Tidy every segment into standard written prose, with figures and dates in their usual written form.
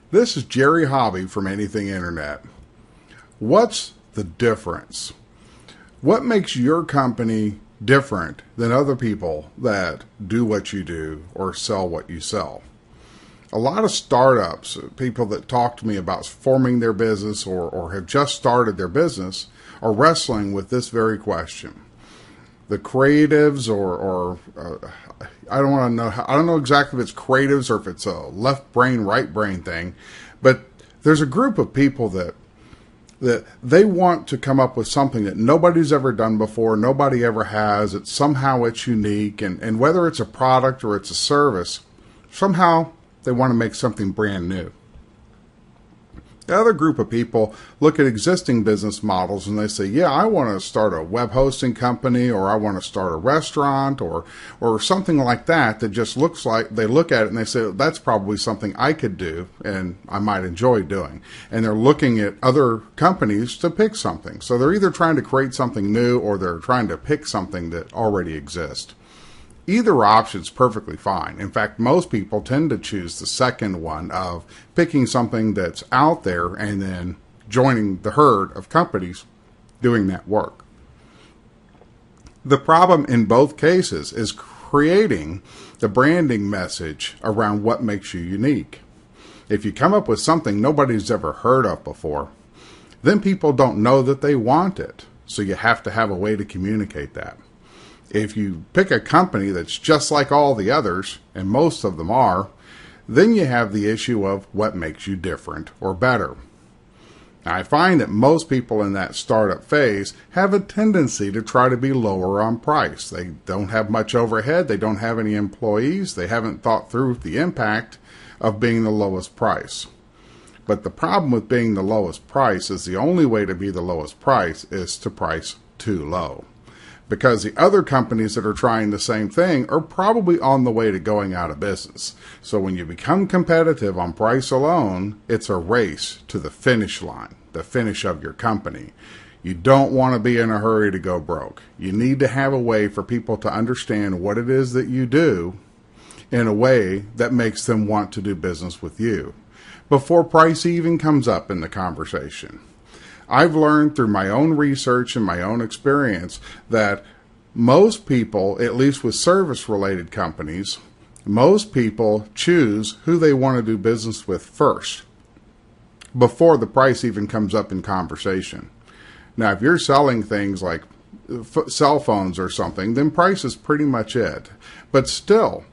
This is Jerry Hobby from Anything Internet. What's the difference? What makes your company different than other people that do what you do or sell what you sell? A lot of startups, people that talk to me about forming their business or have just started their business, are wrestling with this very question. The creatives I don't want to know. I don't know exactly if it's creatives or if it's a left brain, right brain thing, but there's a group of people that they want to come up with something that nobody's ever done before, nobody ever has. It's unique, and whether it's a product or it's a service, somehow they want to make something brand new. The other group of people look at existing business models and they say, yeah, I want to start a web hosting company, or I want to start a restaurant or something like that just looks like, they look at it and they say, that's probably something I could do and I might enjoy doing. And they're looking at other companies to pick something. So they're either trying to create something new or they're trying to pick something that already exists. Either option's perfectly fine. In fact, most people tend to choose the second one of picking something that's out there and then joining the herd of companies doing that work. The problem in both cases is creating the branding message around what makes you unique. If you come up with something nobody's ever heard of before, then people don't know that they want it. So you have to have a way to communicate that. If you pick a company that's just like all the others, and most of them are, then you have the issue of what makes you different or better. Now, I find that most people in that startup phase have a tendency to try to be lower on price. They don't have much overhead, they don't have any employees, they haven't thought through the impact of being the lowest price. But the problem with being the lowest price is the only way to be the lowest price is to price too low. Because the other companies that are trying the same thing are probably on the way to going out of business. So when you become competitive on price alone, it's a race to the finish line, the finish of your company. You don't want to be in a hurry to go broke. You need to have a way for people to understand what it is that you do in a way that makes them want to do business with you before price even comes up in the conversation. I've learned through my own research and my own experience that most people, at least with service-related companies, most people choose who they want to do business with first, before the price even comes up in conversation. Now, if you're selling things like cell phones or something, then price is pretty much it. But still,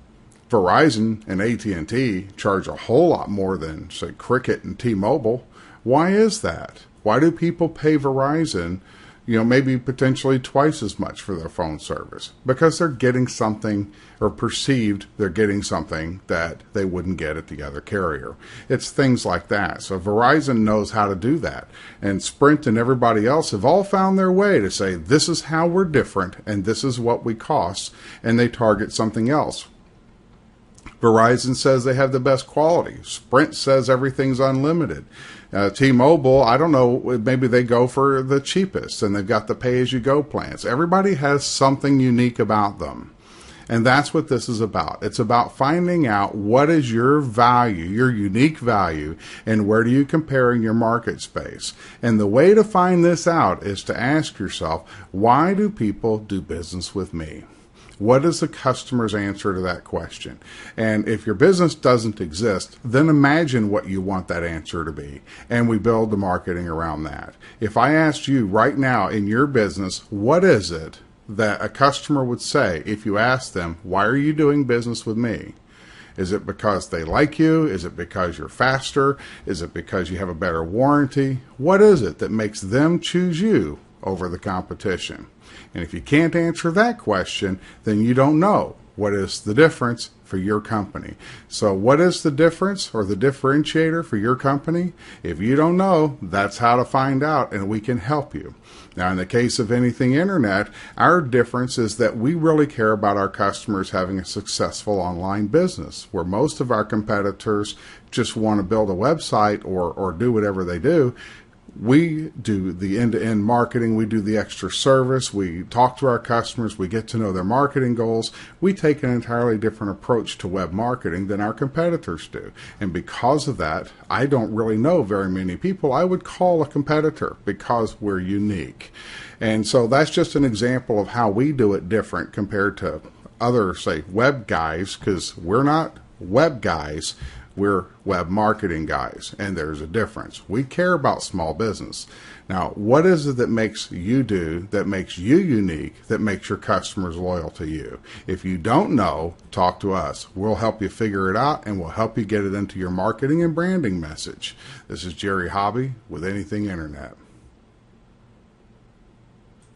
Verizon and AT&T charge a whole lot more than, say, Cricket and T-Mobile. Why is that? Why do people pay Verizon, maybe potentially twice as much for their phone service? Because they're getting something, or perceived they're getting something that they wouldn't get at the other carrier. It's things like that. So Verizon knows how to do that. And Sprint and everybody else have all found their way to say, this is how we're different, and this is what we cost, and they target something else. Verizon says they have the best quality. Sprint says everything's unlimited. T-Mobile, I don't know, maybe they go for the cheapest and they've got the pay-as-you-go plans. Everybody has something unique about them. And that's what this is about. It's about finding out what is your value, your unique value, and where do you compare in your market space. And the way to find this out is to ask yourself, why do people do business with me? What is the customer's answer to that question? And if your business doesn't exist, then imagine what you want that answer to be. And we build the marketing around that. If I asked you right now in your business, what is it that a customer would say if you asked them, why are you doing business with me? Is it because they like you? Is it because you're faster? Is it because you have a better warranty? What is it that makes them choose you over the competition? And if you can't answer that question, then you don't know what is the difference for your company. So what is the difference or the differentiator for your company? If you don't know, that's how to find out, and we can help you. Now, in the case of Anything Internet, our difference is that we really care about our customers having a successful online business, where most of our competitors just want to build a website or do whatever they do. We do the end-to-end marketing. We do the extra service. We talk to our customers. We get to know their marketing goals. We take an entirely different approach to web marketing than our competitors do. And because of that, I don't really know very many people I would call a competitor because we're unique. And so that's just an example of how we do it different compared to other, say, web guys, because we're not web guys. We're web marketing guys, and there's a difference. We care about small business. Now, what is it that makes you do, that makes you unique, that makes your customers loyal to you? If you don't know, talk to us. We'll help you figure it out, and we'll help you get it into your marketing and branding message. This is Jerry Hobby with Anything Internet.